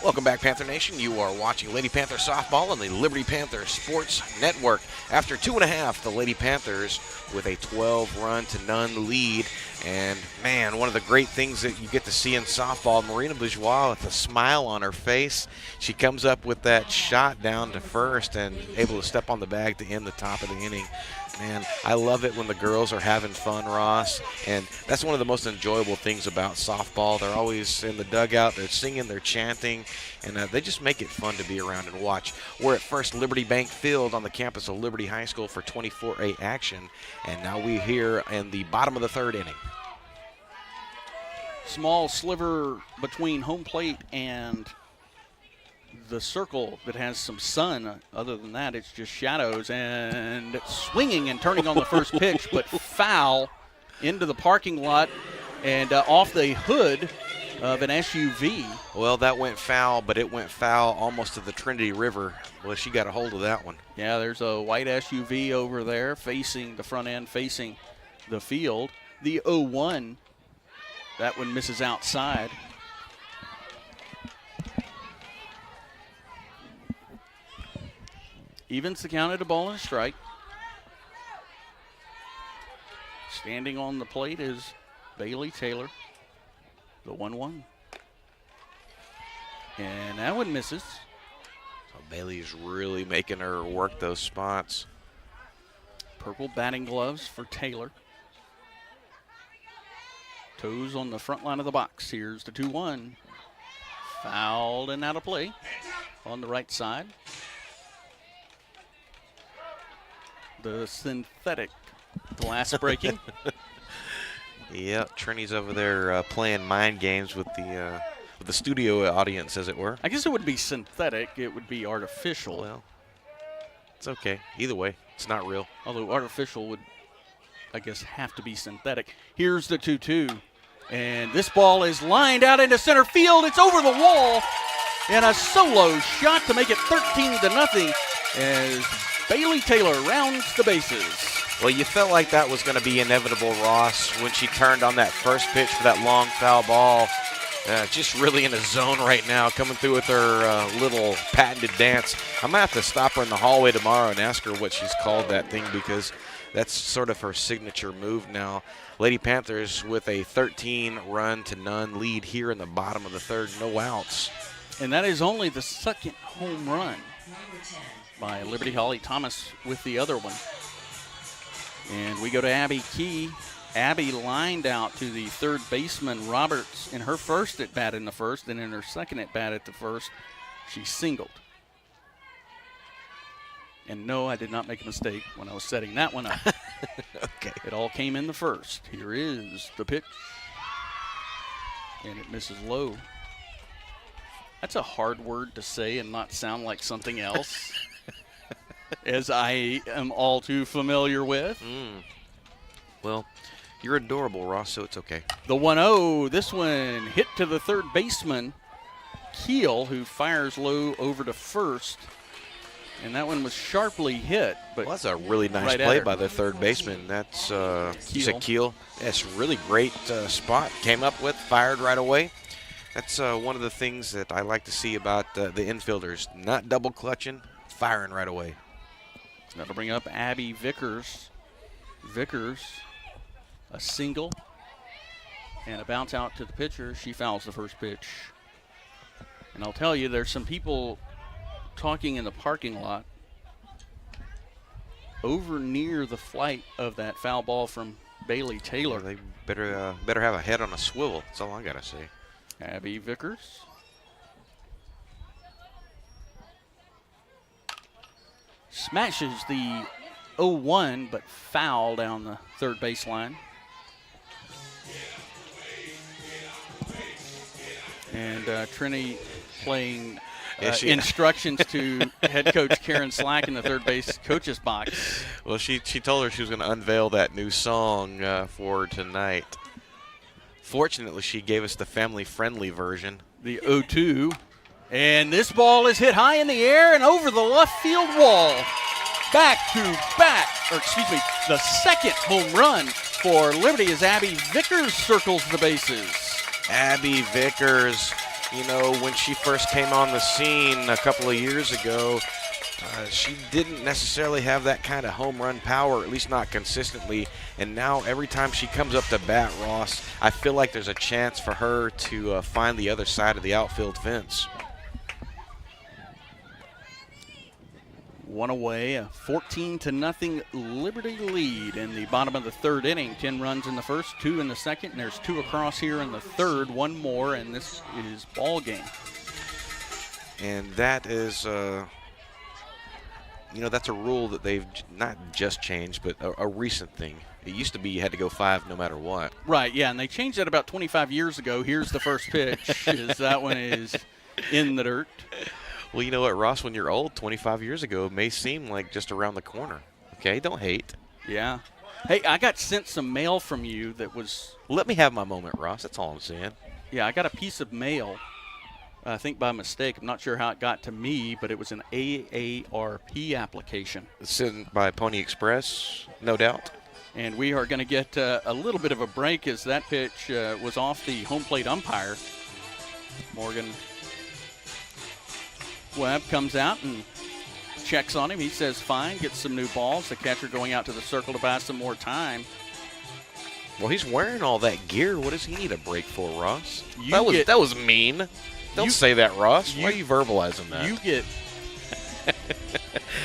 Welcome back, Panther Nation. You are watching Lady Panther softball on the Liberty Panther Sports Network. After 2.5, the Lady Panthers with a 12-run-to-none lead. And, man, one of the great things that you get to see in softball, Marina Bourgeois with a smile on her face. She comes up with that shot down to first and able to step on the bag to end the top of the inning. Man, I love it when the girls are having fun, Ross, and that's one of the most enjoyable things about softball. They're always in the dugout, they're singing, they're chanting, and they just make it fun to be around and watch. We're at First Liberty Bank Field on the campus of Liberty High School for 24A action, and now we're here in the bottom of the 3rd inning. Small sliver between home plate and the circle that has some sun. Other than that, it's just shadows, and swinging and turning on the first pitch, but foul into the parking lot and off the hood of an SUV. Well, that went foul, but it went foul almost to the Trinity River. Well, she got a hold of that one. Yeah, there's a white SUV over there facing the front end, facing the field. The 0-1, that one misses outside. Evens the count at a ball and a strike. Standing on the plate is Bailey Taylor, the 1-1. And that one misses. So Bailey's really making her work those spots. Purple batting gloves for Taylor. Tues on the front line of the box. Here's the 2-1. Fouled and out of play on the right side. The synthetic glass breaking. Yep, Trini's over there playing mind games with the studio audience, as it were. I guess it would be synthetic. It would be artificial. Well, it's okay. Either way, it's not real. Although artificial would, I guess, have to be synthetic. Here's the 2-2. And this ball is lined out into center field. It's over the wall. And a solo shot to make it 13-0 as Bailey Taylor rounds the bases. Well, you felt like that was going to be inevitable, Ross, when she turned on that first pitch for that long foul ball. Just really in a zone right now, coming through with her little patented dance. I'm going to have to stop her in the hallway tomorrow and ask her what she's called that thing, because that's sort of her signature move now. Lady Panthers with a 13-run-to-none lead here in the bottom of the third, no outs. And that is only the second home run by Liberty Holly Thomas with the other one. And we go to Abby Key. Abby lined out to the third baseman Roberts in her first at bat in the first, and in her second at bat at the first, she singled. And no, I did not make a mistake when I was setting that one up. Okay. It all came in the first. Here is the pitch. And it misses low. That's a hard word to say and not sound like something else, as I am all too familiar with. Well, you're adorable, Ross, so it's okay. The 1-0, this one hit to the third baseman, Keel, who fires low over to first. And that one was sharply hit. But well, that's a really nice right play by the third baseman. That's you said Keel. That's a really great spot. Came up with, fired right away. That's one of the things that I like to see about the infielders. Not double clutching, firing right away. That'll bring up Abby Vickers. Vickers, a single, and a bounce out to the pitcher. She fouls the first pitch. And I'll tell you, there's some people talking in the parking lot over near the flight of that foul ball from Bailey Taylor. They better have a head on a swivel. That's all I gotta say. Abby Vickers. Smashes the 0-1, but foul down the third baseline. And Trini playing instructions to head coach Karen Slack in the third base coach's box. Well, she told her she was going to unveil that new song for tonight. Fortunately, she gave us the family-friendly version. The 0-2. And this ball is hit high in the air and over the left field wall. Back to back, or excuse me, the second home run for Liberty as Abby Vickers circles the bases. Abby Vickers, you know, when she first came on the scene a couple of years ago, she didn't necessarily have that kind of home run power, at least not consistently. And now every time she comes up to bat, Ross, I feel like there's a chance for her to find the other side of the outfield fence. One away, a 14-0 Liberty lead in the bottom of the third inning. 10 runs in the first, 2 in the second, and there's 2 across here in the third. 1 more, and this is ball game. And that is, you know, that's a rule that they've not just changed, but a recent thing. It used to be you had to go 5 no matter what. Right, yeah, and they changed that about 25 years ago. Here's the first pitch. That one is in the dirt. Well, you know what, Ross, when you're old, 25 years ago, it may seem like just around the corner. Okay, don't hate. Yeah. Hey, I got sent some mail from you that was... Let me have my moment, Ross. That's all I'm saying. Yeah, I got a piece of mail, I think by mistake. I'm not sure how it got to me, but it was an AARP application. Sent by Pony Express, no doubt. And we are going to get a little bit of a break as that pitch was off the home plate umpire. Morgan Webb comes out and checks on him. He says fine, gets some new balls. The catcher going out to the circle to buy some more time. Well, he's wearing all that gear. What does he need a break for, Ross? You That was mean. Don't say that, Ross. Why are you verbalizing that? You get...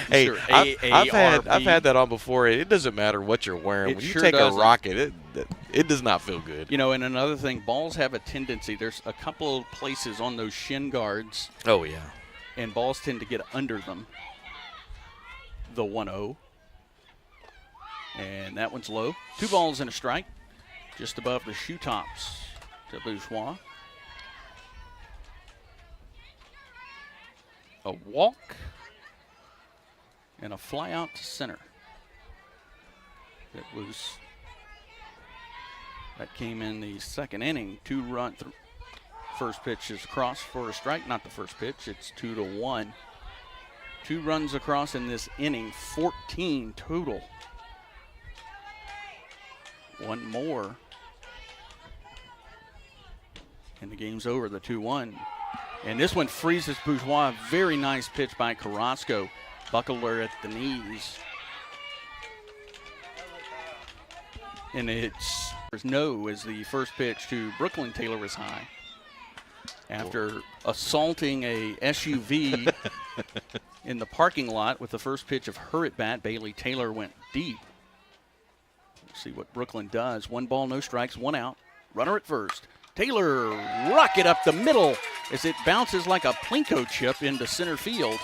Hey, Sure, I've had that on before. It doesn't matter what you're wearing. When you take a rocket, it does not feel good. You know, and another thing, balls have a tendency. There's a couple of places on those shin guards. Oh, yeah. And balls tend to get under them. The 1-0. And that one's low. 2 balls and a strike. just above the shoe tops to Bourgeois. A walk and a fly out to center. That came in the second inning. First pitch is across for a strike. Not the first pitch. It's 2-1. 2 runs across in this inning. 14 total. One more. And the game's over. The 2-1. And this one freezes Bourgeois. Very nice pitch by Carrasco. Buckled her at the knees. And it's no as the first pitch to Brooklyn Taylor was high. After assaulting a SUV in the parking lot with the first pitch of her at bat, Bailey Taylor went deep. Let's see what Brooklyn does. 1 ball, no strikes, 1 out. Runner at first. Taylor rocket up the middle as it bounces like a Plinko chip into center field.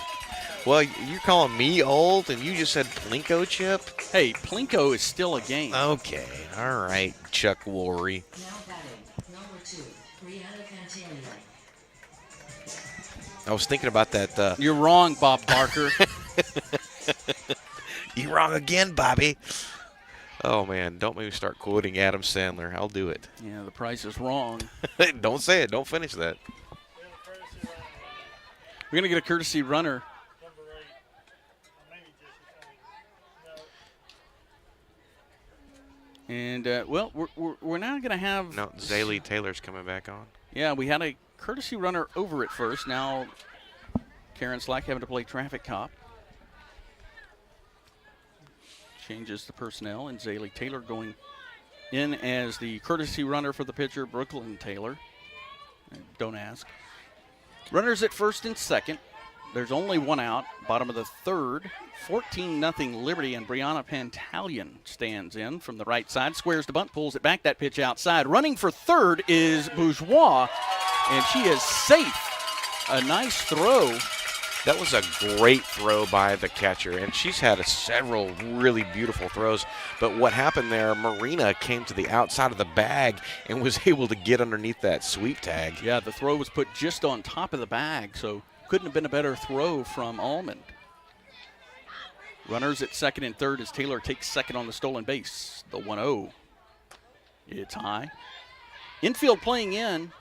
Well, you're calling me old, and you just said Plinko chip? Hey, Plinko is still a game. Okay, all right, Chuck Lorre. Now batting, number 2, Brianna Panther. I was thinking about that. You're wrong, Bob Barker. You're wrong again, Bobby. Oh, man, don't make me start quoting Adam Sandler. I'll do it. Yeah, the price is wrong. Don't say it. Don't finish that. We're going to get a courtesy runner. Number 8. Maybe just And, well, we're now going to have... No, Zaylee Taylor's coming back on. Yeah, we had a courtesy runner over at first. Now Karen Slack having to play traffic cop. Changes the personnel, and Zaylee Taylor going in as the courtesy runner for the pitcher, Brooklyn Taylor. Don't ask. Runners at first and second. There's only 1 out. Bottom of the third. 14-0 Liberty, and Brianna Pantalian stands in from the right side. Squares the bunt, pulls it back. That pitch outside. Running for third is Bourgeois, and she is safe. A nice throw. That was a great throw by the catcher, and she's had several really beautiful throws. But what happened there, Marina came to the outside of the bag and was able to get underneath that sweep tag. Yeah, the throw was put just on top of the bag, so couldn't have been a better throw from Almond. Runners at second and third as Taylor takes second on the stolen base. The 1-0. It's high. Infield playing in.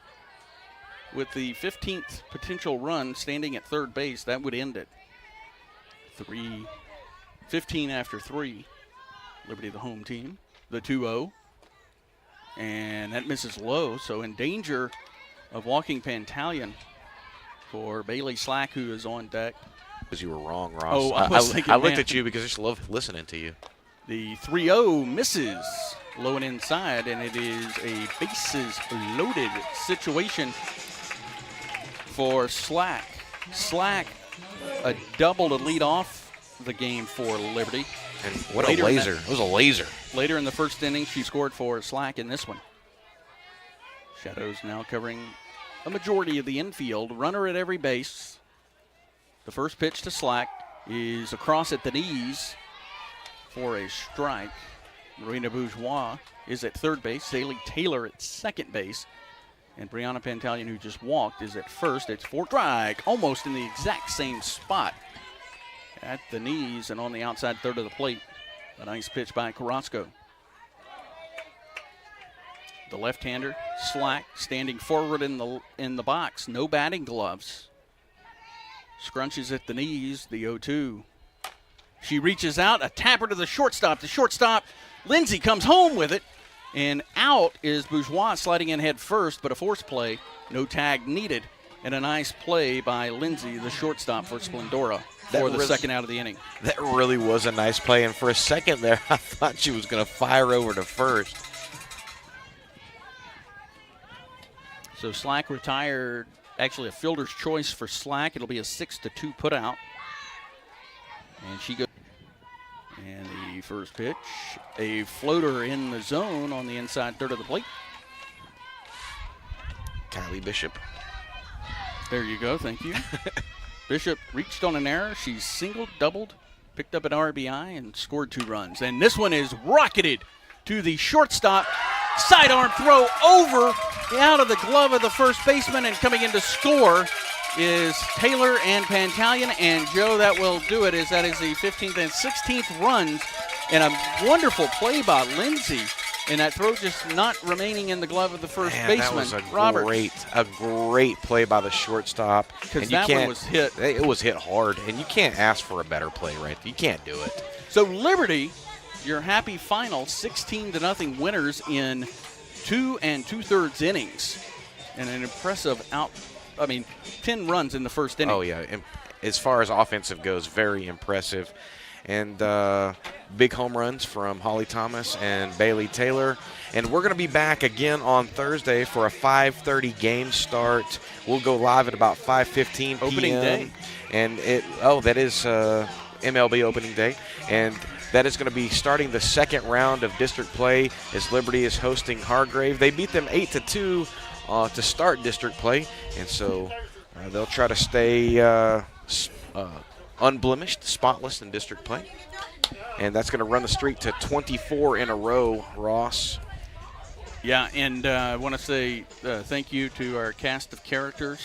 With the 15th potential run standing at third base, that would end it. 15 after 3. Liberty the home team. The 2-0. And that misses low, so in danger of walking Pantalian for Bailey Slack, who is on deck. Because you were wrong, Ross. Oh, I looked at you because I just love listening to you. The 3-0 misses low and inside, and it is a bases loaded situation for Slack. Slack, a double to lead off the game for Liberty. And what a laser. It was a laser. Later in the first inning, she scored for Slack in this one. Shadows now covering a majority of the infield. Runner at every base. The first pitch to Slack is across at the knees for a strike. Marina Bourgeois is at third base. Zaylee Taylor at second base. And Brianna Pantalian, who just walked, is at first. It's for strike, almost in the exact same spot at the knees and on the outside third of the plate. A nice pitch by Carrasco. The left-hander, Slack, standing forward in the box. No batting gloves. Scrunches at the knees, the 0-2. She reaches out, a tapper to the shortstop. The shortstop, Lindsay, comes home with it. And out is Bourgeois sliding in head first, but a force play. No tag needed. And a nice play by Lindsay, the shortstop for Splendora, for the second out of the inning. That really was a nice play. And for a second there, I thought she was going to fire over to first. So Slack retired, actually a fielder's choice for Slack. It'll be a 6-2 put out. And she goes. And the first pitch, a floater in the zone on the inside third of the plate. Kylie Bishop. There you go, thank you. Bishop reached on an error. She's singled, doubled, picked up an RBI, and scored 2 runs. And this one is rocketed to the shortstop. Sidearm throw over out of the glove of the first baseman, and coming in to score is Taylor and Pantalion. And Joe, that will do it. That is the 15th and 16th runs, and a wonderful play by Lindsey. And that throw just not remaining in the glove of the first baseman, That was a great play by the shortstop. Because that one was hit. It was hit hard, and you can't ask for a better play, right? You can't do it. So Liberty, your happy final, 16-0 winners in 2 2/3 innings, and an impressive 10 runs in the first inning. Oh yeah, as far as offensive goes, very impressive. And big home runs from Holly Thomas and Bailey Taylor. And we're going to be back again on Thursday for a 5:30 game start. We'll go live at about 5:15 p.m. Opening day. And that is MLB opening day. And that is going to be starting the second round of district play as Liberty is hosting Hargrave. They beat them 8-2 to start district play. And so they'll try to stay unblemished, spotless in district play. And that's going to run the streak to 24 in a row, Ross. Yeah, and I want to say thank you to our cast of characters.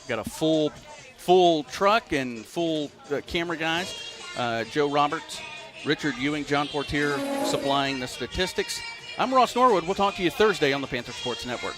Got a full truck and full camera guys. Joe Roberts, Richard Ewing, John Portier supplying the statistics. I'm Ross Norwood. We'll talk to you Thursday on the Panther Sports Network.